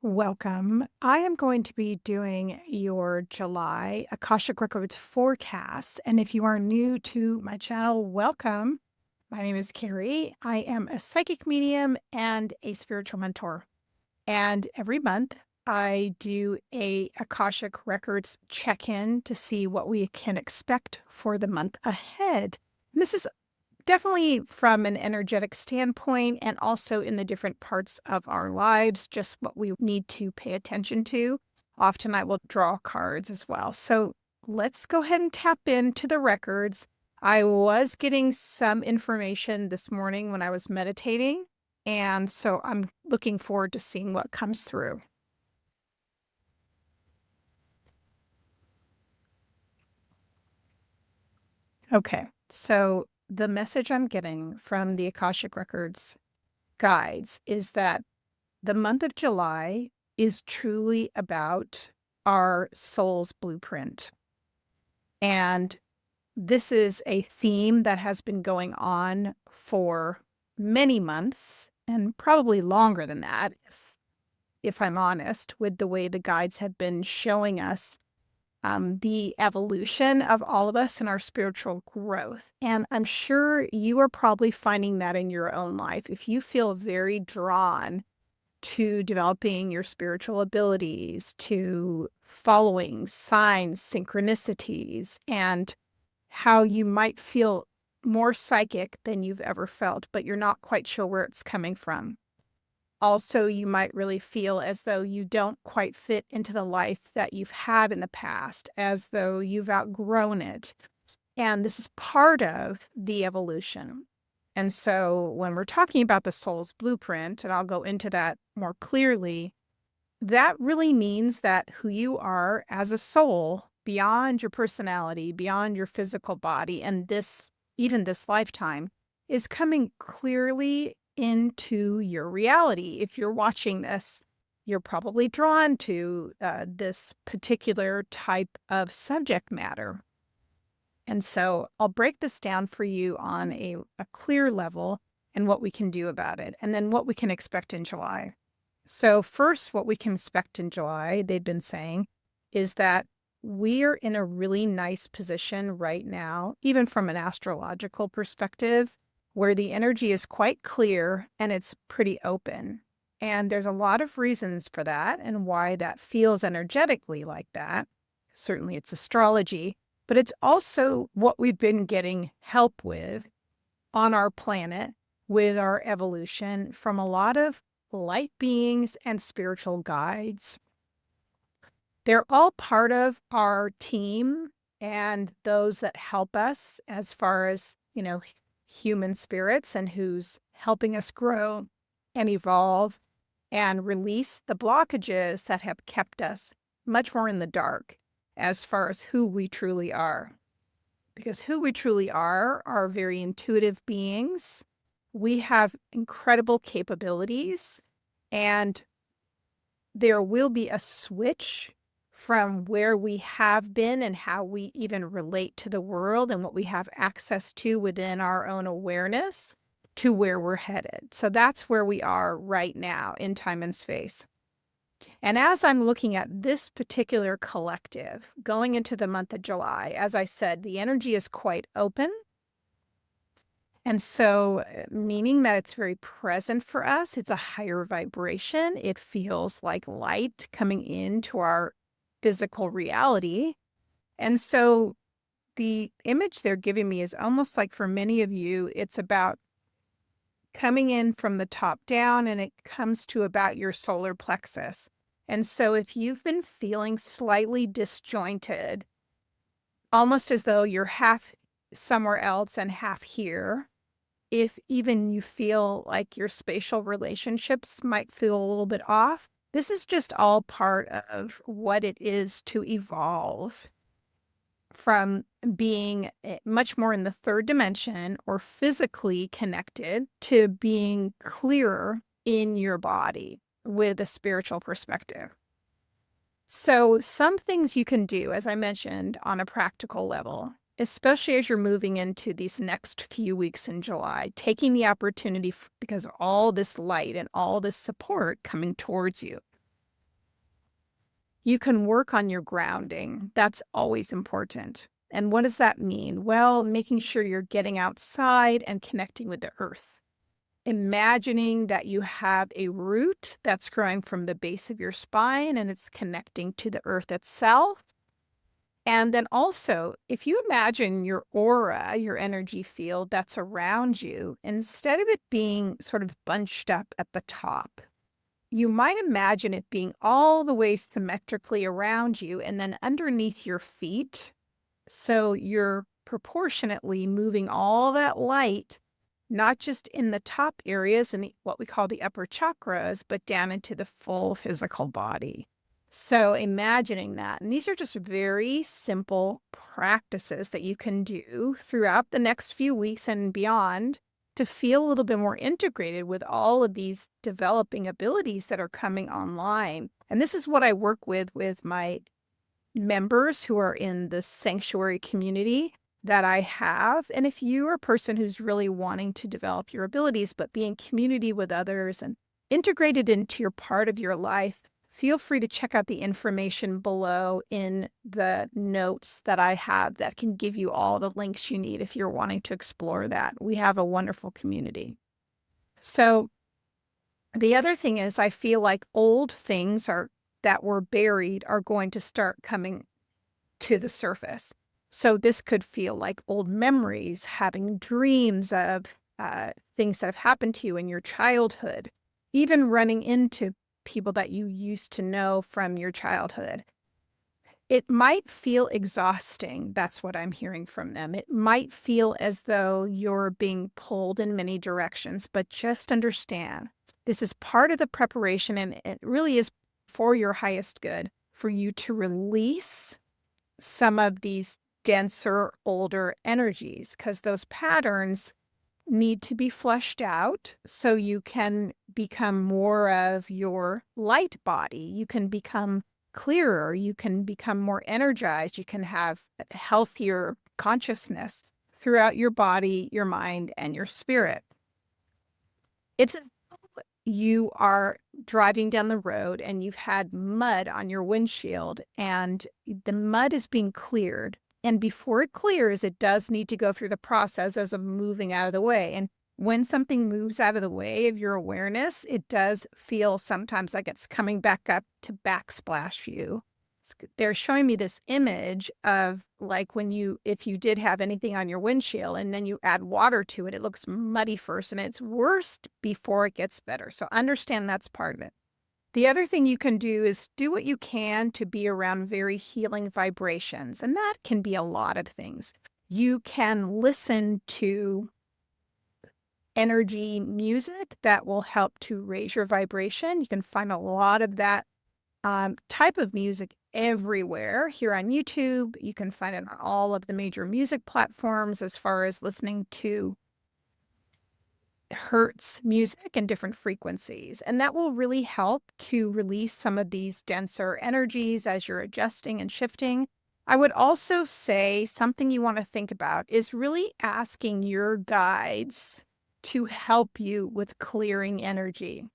Welcome. I am going to be doing your July Akashic Records Forecast. And if you are new to my channel, welcome. My name is Carrie. I am a psychic medium and a spiritual mentor. And every month I do a Akashic Records check-in to see what we can expect for the month ahead. And this is definitely from an energetic standpoint and also in the different parts of our lives, just what we need to pay attention to. Often I will draw cards as well. So let's go ahead and tap into the records. I was getting some information this morning when I was meditating, and so I'm looking forward to seeing what comes through. Okay, so the message I'm getting from the Akashic Records guides is that the month of July is truly about our soul's blueprint. And this is a theme that has been going on for many months and probably longer than that, if I'm honest, with the way the guides have been showing us the evolution of all of us and our spiritual growth. And I'm sure you are probably finding that in your own life. If you feel very drawn to developing your spiritual abilities, to following signs, synchronicities, and how you might feel more psychic than you've ever felt, but you're not quite sure where it's coming from. Also, you might really feel as though you don't quite fit into the life that you've had in the past, as though you've outgrown it. And this is part of the evolution. And so when we're talking about the soul's blueprint, and I'll go into that more clearly, that really means that who you are as a soul, beyond your personality, beyond your physical body, and even this lifetime, is coming clearly into your reality. If you're watching this, you're probably drawn to this particular type of subject matter. And so I'll break this down for you on a clear level and what we can do about it, and then what we can expect in July. So first, what we can expect in July, they've been saying, is that we're in a really nice position right now, even from an astrological perspective, where the energy is quite clear and it's pretty open. And there's a lot of reasons for that and why that feels energetically like that. Certainly it's astrology, but it's also what we've been getting help with on our planet with our evolution from a lot of light beings and spiritual guides. They're all part of our team and those that help us as far as, human spirits, and who's helping us grow and evolve and release the blockages that have kept us much more in the dark as far as who we truly are. Because who we truly are very intuitive beings. We have incredible capabilities, and there will be a switch from where we have been and how we even relate to the world and what we have access to within our own awareness to where we're headed. So that's where we are right now in time and space. And as I'm looking at this particular collective going into the month of July, as I said, the energy is quite open. And so, meaning that it's very present for us, it's a higher vibration. It feels like light coming into our physical reality. And so the image they're giving me is almost like, for many of you, it's about coming in from the top down, and it comes to about your solar plexus. And so if you've been feeling slightly disjointed, almost as though you're half somewhere else and half here, if even you feel like your spatial relationships might feel a little bit off, this is just all part of what it is to evolve from being much more in the third dimension or physically connected to being clearer in your body with a spiritual perspective. So some things you can do, as I mentioned, on a practical level, especially as you're moving into these next few weeks in July, taking the opportunity because of all this light and all this support coming towards you. You can work on your grounding. That's always important. And what does that mean? Well, making sure you're getting outside and connecting with the earth. Imagining that you have a root that's growing from the base of your spine and it's connecting to the earth itself. And then also, if you imagine your aura, your energy field that's around you, instead of it being sort of bunched up at the top, you might imagine it being all the way symmetrically around you and then underneath your feet. So you're proportionately moving all that light, not just in the top areas and what we call the upper chakras, but down into the full physical body. So imagining that, and these are just very simple practices that you can do throughout the next few weeks and beyond to feel a little bit more integrated with all of these developing abilities that are coming online. And this is what I work with my members who are in the sanctuary community that I have. And if you're a person who's really wanting to develop your abilities, but be in community with others and integrated into your part of your life, feel free to check out the information below in the notes that I have that can give you all the links you need if you're wanting to explore that. We have a wonderful community. So the other thing is I feel like old things that were buried are going to start coming to the surface. So this could feel like old memories, having dreams of things that have happened to you in your childhood, even running into people that you used to know from your childhood. It might feel exhausting. That's what I'm hearing from them. It might feel as though you're being pulled in many directions, but just understand this is part of the preparation and it really is for your highest good for you to release some of these denser, older energies because those patterns need to be fleshed out so you can become more of your light body. You can become clearer. You can become more energized. You can have a healthier consciousness throughout your body, your mind, and your spirit. It's you are driving down the road and you've had mud on your windshield and the mud is being cleared. And before it clears, it does need to go through the process as of moving out of the way. And when something moves out of the way of your awareness, it does feel sometimes like it's coming back up to backsplash you. They're showing me this image of like if you did have anything on your windshield and then you add water to it, it looks muddy first and it's worse before it gets better. So understand that's part of it. The other thing you can do is do what you can to be around very healing vibrations. And that can be a lot of things. You can listen to energy music that will help to raise your vibration. You can find a lot of that type of music everywhere here on YouTube. You can find it on all of the major music platforms as far as listening to hertz music and different frequencies. And that will really help to release some of these denser energies as you're adjusting and shifting. I would also say something you want to think about is really asking your guides to help you with clearing energy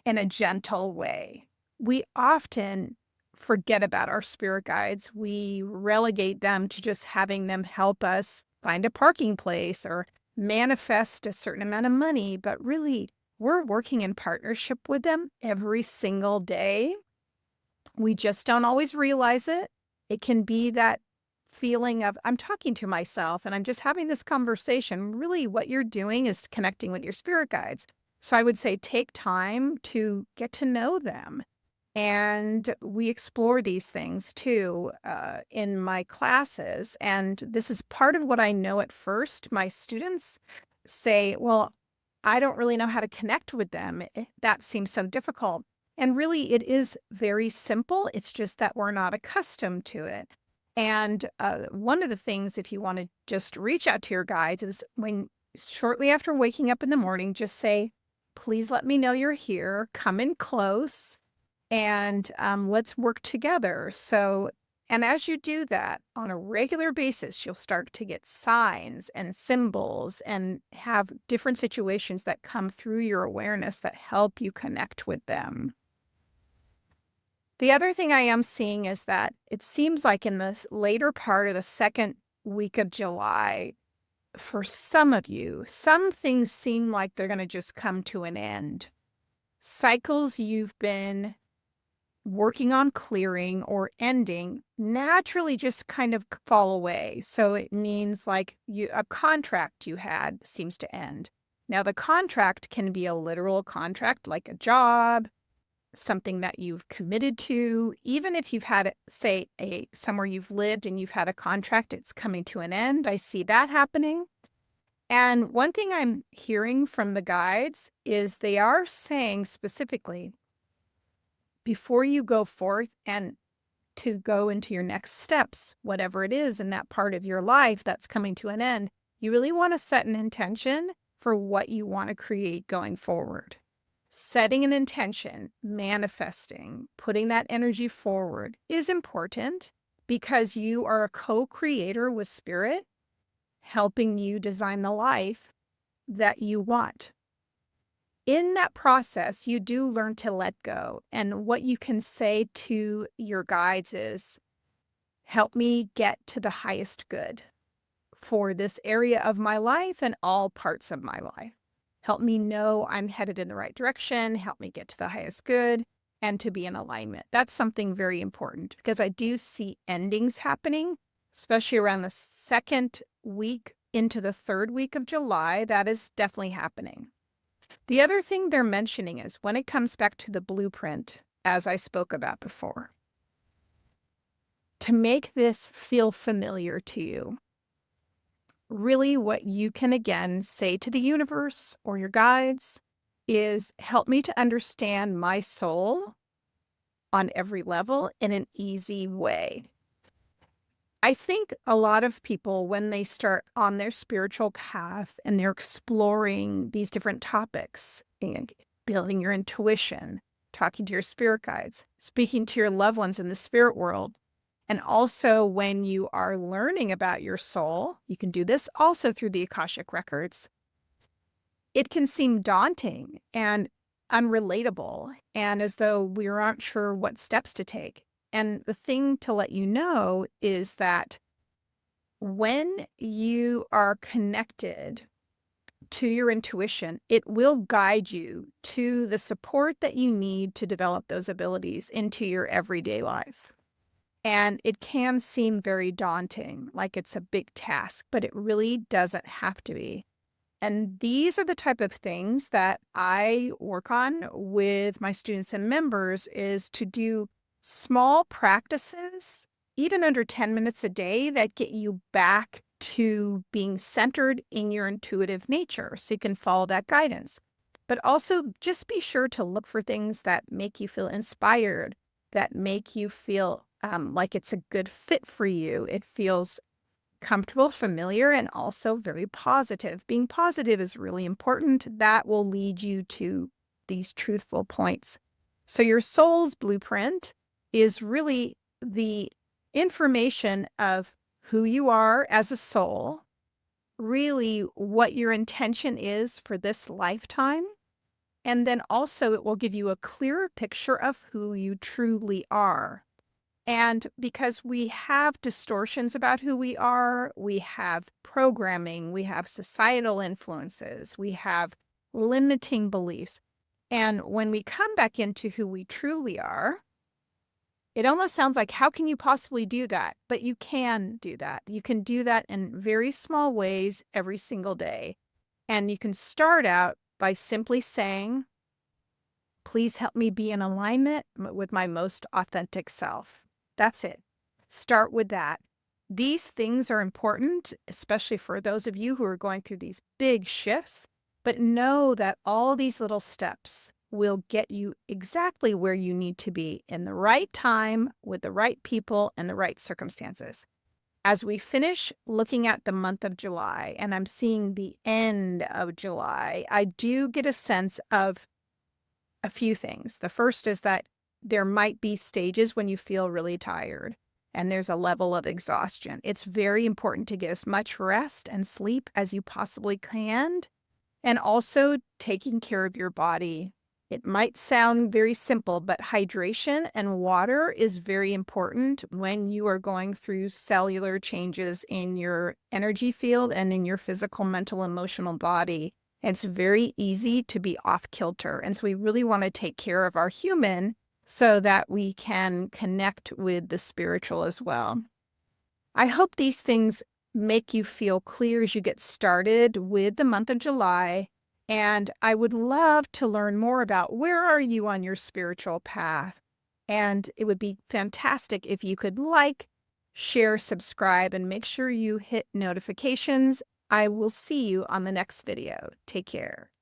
in a gentle way. We often forget about our spirit guides. We relegate them to just having them help us find a parking place or manifest a certain amount of money, but really, we're working in partnership with them every single day. We just don't always realize it. It can be that feeling of, I'm talking to myself and I'm just having this conversation. Really, what you're doing is connecting with your spirit guides. So I would say take time to get to know them. And we explore these things too in my classes. And this is part of what I know at first. My students say, well, I don't really know how to connect with them. That seems so difficult. And really, it is very simple. It's just that we're not accustomed to it. And one of the things, if you want to just reach out to your guides, is when shortly after waking up in the morning, just say, please let me know you're here. Come in close. And let's work together. So, and as you do that on a regular basis, you'll start to get signs and symbols and have different situations that come through your awareness that help you connect with them. The other thing I am seeing is that it seems like in the later part of the second week of July, for some of you, some things seem like they're going to just come to an end. Cycles you've been working on clearing or ending naturally just kind of fall away. So it means like a contract you had seems to end. Now the contract can be a literal contract, like a job, something that you've committed to. Even if you've had, say, somewhere you've lived and you've had a contract, it's coming to an end. I see that happening. And one thing I'm hearing from the guides is they are saying specifically, before you go forth and to go into your next steps, whatever it is in that part of your life that's coming to an end, you really want to set an intention for what you want to create going forward. Setting an intention, manifesting, putting that energy forward is important because you are a co-creator with spirit, helping you design the life that you want. In that process, you do learn to let go. And what you can say to your guides is, help me get to the highest good for this area of my life and all parts of my life. Help me know I'm headed in the right direction. Help me get to the highest good and to be in alignment. That's something very important because I do see endings happening, especially around the second week into the third week of July. That is definitely happening. The other thing they're mentioning is when it comes back to the blueprint, as I spoke about before, to make this feel familiar to you, really what you can again say to the universe or your guides is help me to understand my soul on every level in an easy way. I think a lot of people, when they start on their spiritual path and they're exploring these different topics, and building your intuition, talking to your spirit guides, speaking to your loved ones in the spirit world, and also when you are learning about your soul, you can do this also through the Akashic Records. It can seem daunting and unrelatable, and as though we aren't sure what steps to take. And the thing to let you know is that when you are connected to your intuition, it will guide you to the support that you need to develop those abilities into your everyday life. And it can seem very daunting, like it's a big task, but it really doesn't have to be. And these are the type of things that I work on with my students and members, is to do small practices, even under 10 minutes a day, that get you back to being centered in your intuitive nature so you can follow that guidance. But also just be sure to look for things that make you feel inspired, that make you feel like it's a good fit for you. It feels comfortable, familiar, and also very positive. Being positive is really important. That will lead you to these truthful points. So your soul's blueprint is really the information of who you are as a soul, really what your intention is for this lifetime. And then also it will give you a clearer picture of who you truly are. And because we have distortions about who we are, we have programming, we have societal influences, we have limiting beliefs. And when we come back into who we truly are, it almost sounds like, how can you possibly do that? But you can do that. You can do that in very small ways every single day. And you can start out by simply saying, please help me be in alignment with my most authentic self. That's it. Start with that. These things are important, especially for those of you who are going through these big shifts, but know that all these little steps will get you exactly where you need to be in the right time with the right people and the right circumstances. As we finish looking at the month of July, and I'm seeing the end of July, I do get a sense of a few things. The first is that there might be stages when you feel really tired and there's a level of exhaustion. It's very important to get as much rest and sleep as you possibly can, and also taking care of your body It might sound very simple, but hydration and water is very important when you are going through cellular changes in your energy field and in your physical, mental, emotional body. It's very easy to be off kilter. And so we really want to take care of our human so that we can connect with the spiritual as well. I hope these things make you feel clear as you get started with the month of July. And I would love to learn more about where are you on your spiritual path. And it would be fantastic if you could like, share, subscribe, and make sure you hit notifications. I will see you on the next video. Take care.